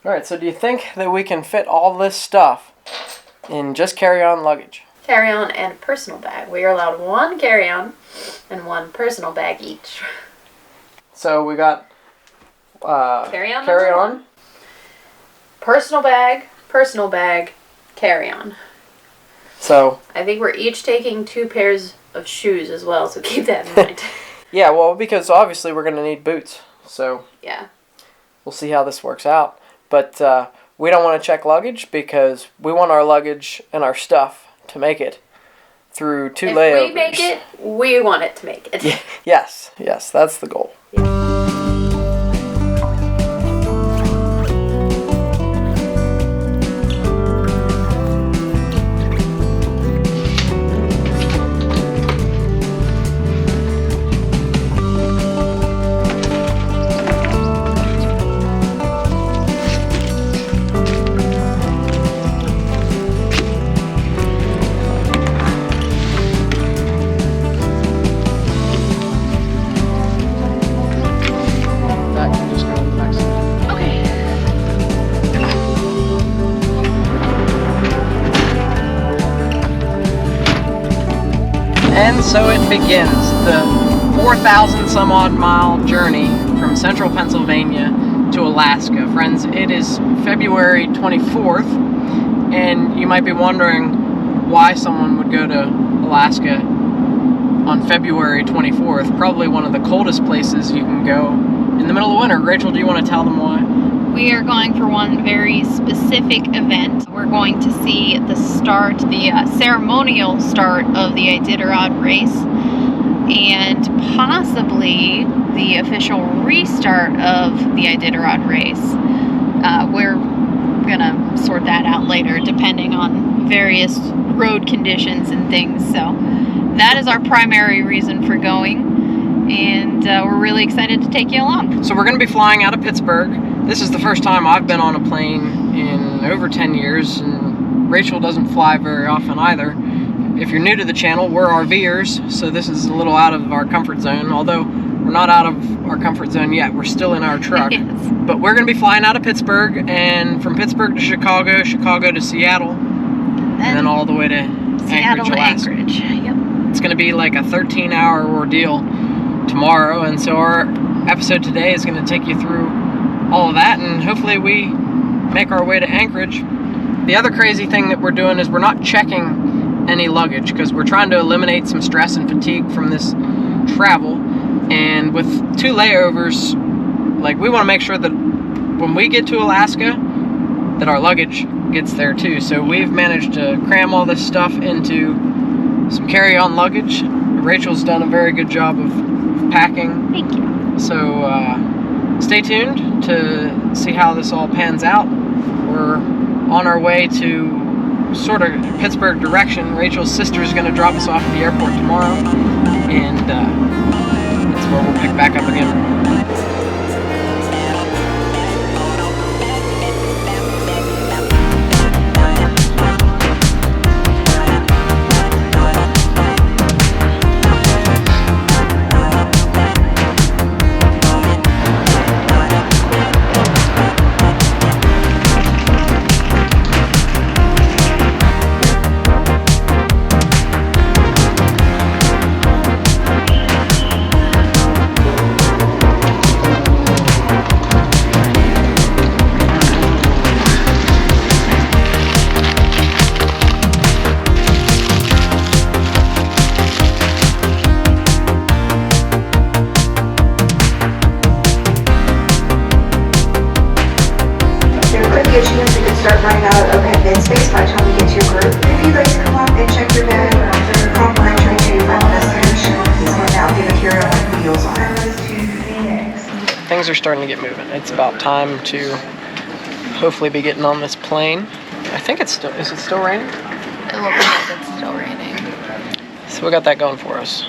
Alright, so do you think that we can fit all this stuff in just carry-on luggage? Carry-on and personal bag. We are allowed one carry-on and one personal bag each. So we got carry-on, personal bag, carry-on. So I think we're each taking 2 pairs of shoes as well, so keep that in mind. yeah, well, because obviously we're going to need boots. So yeah, we'll see how this works out. But we don't want to check luggage because we want our luggage and our stuff to make it through 2 layovers. If we make it, we want it to make it. Yes, that's the goal. And so it begins, the 4,000 some odd mile journey from central Pennsylvania to Alaska. Friends, it is February 24th, and you might be wondering why someone would go to Alaska on February 24th, probably one of the coldest places you can go in the middle of winter. Rachel, do you want to tell them why? We are going for one very specific event. We're going to see the start, the ceremonial start of the Iditarod race, and possibly the official restart of the Iditarod race. We're gonna sort that out later, depending on various road conditions and things. So that is our primary reason for going, and we're really excited to take you along. So we're going to be flying out of Pittsburgh. This is the first time I've been on a plane in over 10 years, and Rachel doesn't fly very often either. If you're new to the channel, we're RVers, so this is a little out of our comfort zone, although we're not out of our comfort zone yet. We're still in our truck. Yes. But we're going to be flying out of Pittsburgh, and from Pittsburgh to Chicago, Chicago to Seattle, and then all the way to Seattle Anchorage, to Alaska. Anchorage. Yep. It's going to be like a 13-hour ordeal tomorrow, and so our episode today is going to take you through all of that, and hopefully we make our way to Anchorage. The other crazy thing that we're doing is we're not checking any luggage because we're trying to eliminate some stress and fatigue from this travel, and with 2 layovers, like, we want to make sure that when we get to Alaska that our luggage gets there too. So we've managed to cram all this stuff into some carry-on luggage. Rachel's done a very good job of packing. Thank you. So stay tuned to see how this all pans out. We're on our way to sort of Pittsburgh direction. Rachel's sister is going to drop us off at the airport tomorrow, and that's where we'll pick back up again. Start running out of overhead bin space by the time we get to your group. If you'd like to come up and check your bag, complimentary to your final destination. This will now be material with wheels on it. Things are starting to get moving. It's about time to hopefully be getting on this plane. I think it's still, is it still raining? It looks like it's still raining. So we got that going for us.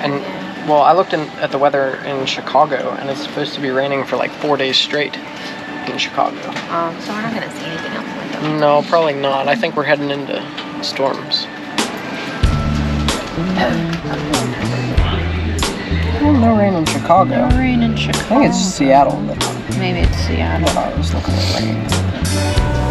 And well, I looked at the weather in Chicago, and it's supposed to be raining for like 4 days straight in Chicago. So we're not going to see anything else like that. No, probably not. I think we're heading into storms. Well, no rain in Chicago. No rain in I Chicago. think it's Seattle that Maybe it's Seattle. I was looking at rain.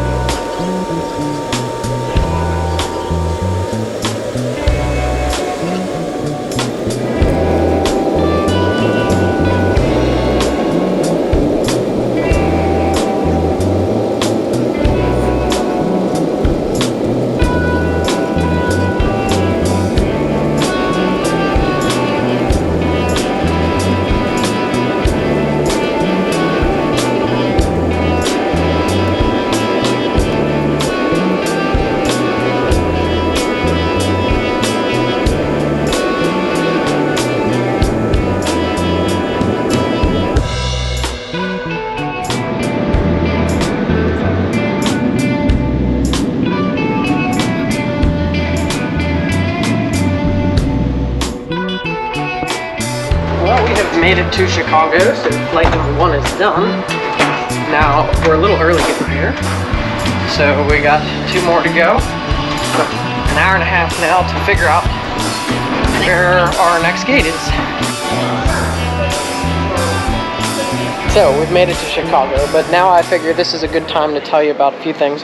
Well, we have made it to Chicago, so flight number 1 is done. Now, we're a little early getting here, so we got 2 more to go. But an hour and a half now to figure out where our next gate is. So, we've made it to Chicago, but now I figure this is a good time to tell you about a few things.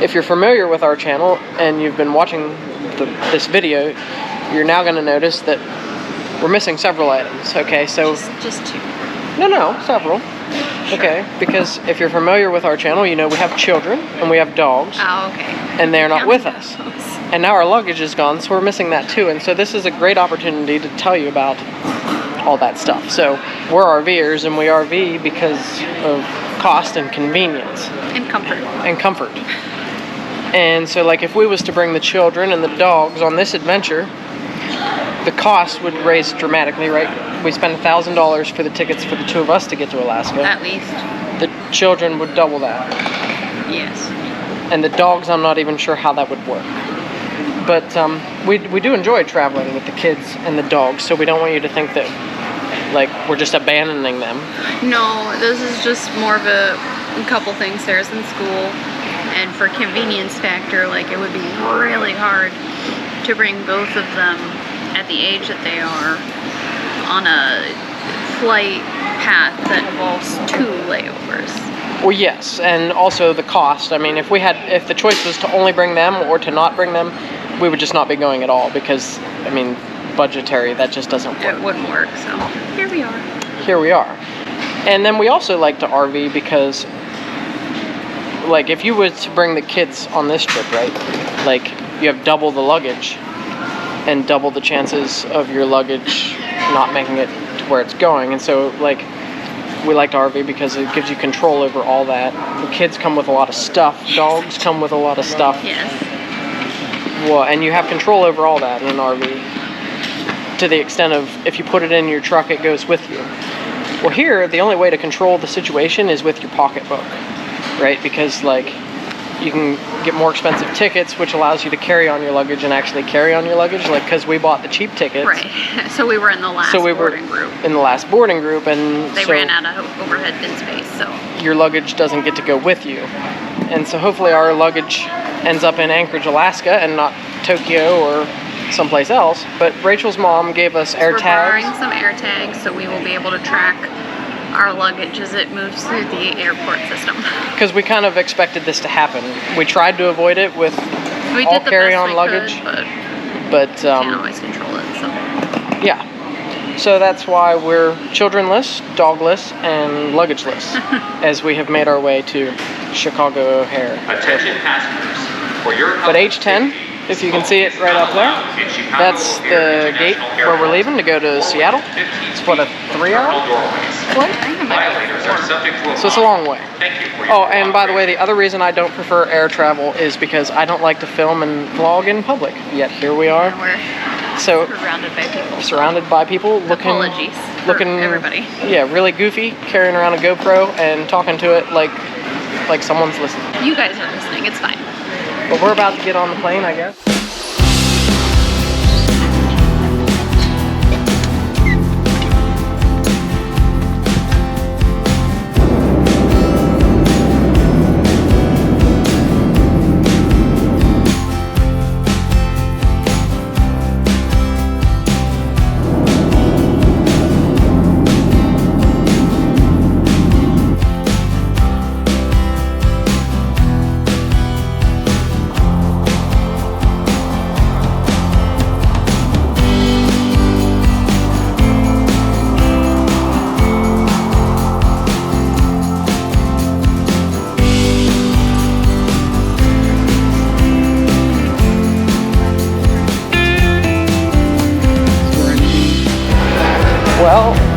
If you're familiar with our channel and you've been watching this video, you're now going to notice that we're missing several items, okay? So Just 2. No, several. Sure. Okay, because if you're familiar with our channel, you know we have children and we have dogs, Oh, okay. and they're not with Count us. those. And now our luggage is gone, so we're missing that too. And so this is a great opportunity to tell you about all that stuff. So we're RVers, and we RV because of cost and convenience And comfort. and comfort. And so, like, if we was to bring the children and the dogs on this adventure, the cost would raise dramatically, right? We spend $1,000 for the tickets for the 2 of us to get to Alaska. At least. The children would double that. Yes. And the dogs, I'm not even sure how that would work. But we do enjoy traveling with the kids and the dogs, so we don't want you to think that, like, we're just abandoning them. No, this is just more of a couple things. Sarah's in school, and for convenience factor, like, it would be really hard to bring both of them at the age that they are on a flight path that involves 2 layovers. Well, yes, and also the cost. I mean, if the choice was to only bring them or to not bring them, we would just not be going at all because, I mean, budgetary, that just doesn't work. It wouldn't work, so here we are. Here we are. And then we also like to RV because, like, if you were to bring the kids on this trip, right, like, you have double the luggage and double the chances of your luggage not making it to where it's going. And so, like, we like to RV because it gives you control over all that. The kids come with a lot of stuff. Dogs come with a lot of stuff. Yes. Well, and you have control over all that in an RV to the extent of if you put it in your truck, it goes with you. Well, here, the only way to control the situation is with your pocketbook, right? Because, like, you can get more expensive tickets, which allows you to carry on your luggage and actually carry on your luggage, like, because we bought the cheap tickets. Right. So we were in the last boarding group. In the last boarding group, and They so ran out of overhead bin space, so. your luggage doesn't get to go with you. And so hopefully our luggage ends up in Anchorage, Alaska, and not Tokyo or someplace else. But Rachel's mom gave us air We're tags. borrowing some air tags so we will be able to track our luggage as it moves through the airport system. Because we kind of expected this to happen. We tried to avoid it with We all did the carry-on best we luggage, could, but but can't always control it, so. yeah. So that's why we're childrenless, dogless, and luggageless as we have made our way to Chicago O'Hare. Attention passengers. For your But H10, if you can see it right up there, that's the gate where we're leaving to go to Seattle. It's what, a 3-hour flight? Violators are subject to a So it's a long way. Thank you for your Oh, and by the way, the other reason I don't prefer air travel is because I don't like to film and vlog in public. Yet here we are. We're So surrounded by people. surrounded by people looking Apologies for everybody. Yeah, really goofy, carrying around a GoPro and talking to it like someone's listening. You guys are listening, it's fine. But we're about to get on the plane, I guess.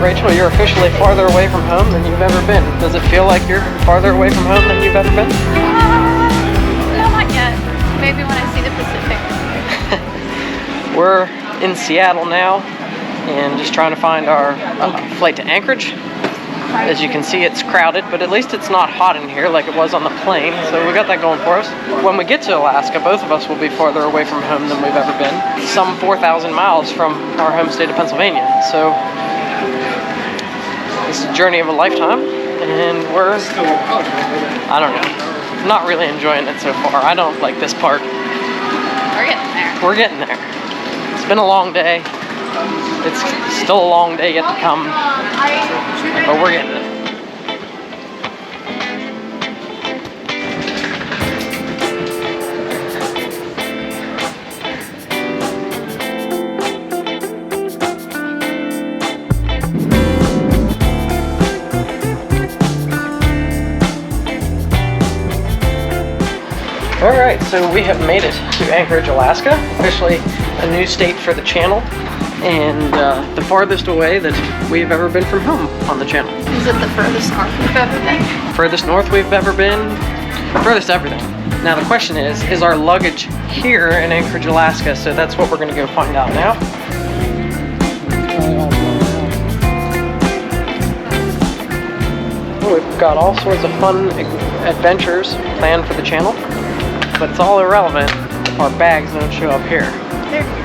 Rachel, you're officially farther away from home than you've ever been. Does it feel like you're farther away from home than you've ever been? No, not yet. Maybe when I see the Pacific. We're in Seattle now and just trying to find our flight to Anchorage. As you can see, it's crowded, but at least it's not hot in here like it was on the plane, so we got that going for us. When we get to Alaska, both of us will be farther away from home than we've ever been. Some 4,000 miles from our home state of Pennsylvania. So it's a journey of a lifetime, and we're, I don't know, not really enjoying it so far. I don't like this part. We're getting there. We're getting there. It's been a long day. It's still a long day yet to come, but we're getting it. Alright, so we have made it to Anchorage, Alaska, officially a new state for the channel, and the farthest away that we've ever been from home on the channel. Is it the furthest north we've ever been? Furthest north we've ever been, furthest everything. Now the question is our luggage here in Anchorage, Alaska? So that's what we're going to go find out now. We've got all sorts of fun adventures planned for the channel, but it's all irrelevant if our bags don't show up here. They're here.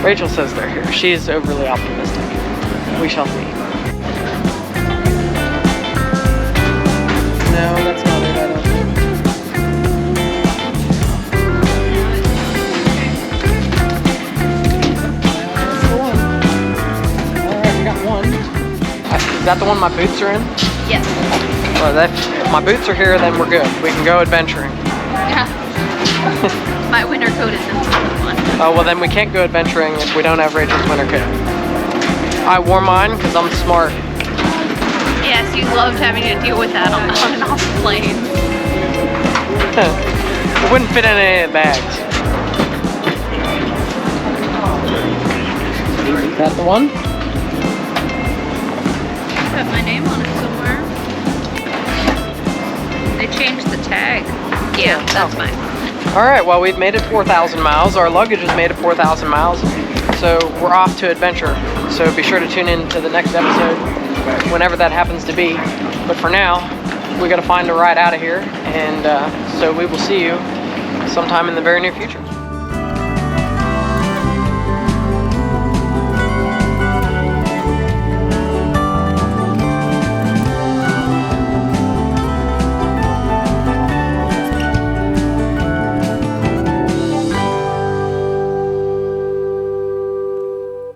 Rachel says they're here. She's overly optimistic. We shall see. No, that's not it, I don't think. That's the one. Alright, we got one. Is that the one my boots are in? Yes. Well, if my boots are here, then we're good. We can go adventuring. Yeah. My winter coat is into the one. Oh, well then we can't go adventuring if we don't have Rachel's winter coat. I wore mine because I'm smart. Yes, you loved having to deal with that on and off the plane. It wouldn't fit in any of the bags. Is that the one? Got my name on it somewhere. They changed the tag. Yeah, that's mine. Alright, well we've made it 4,000 miles. Our luggage has made it 4,000 miles. So we're off to adventure. So be sure to tune in to the next episode whenever that happens to be. But for now, we got to find a ride out of here. And so we will see you sometime in the very near future.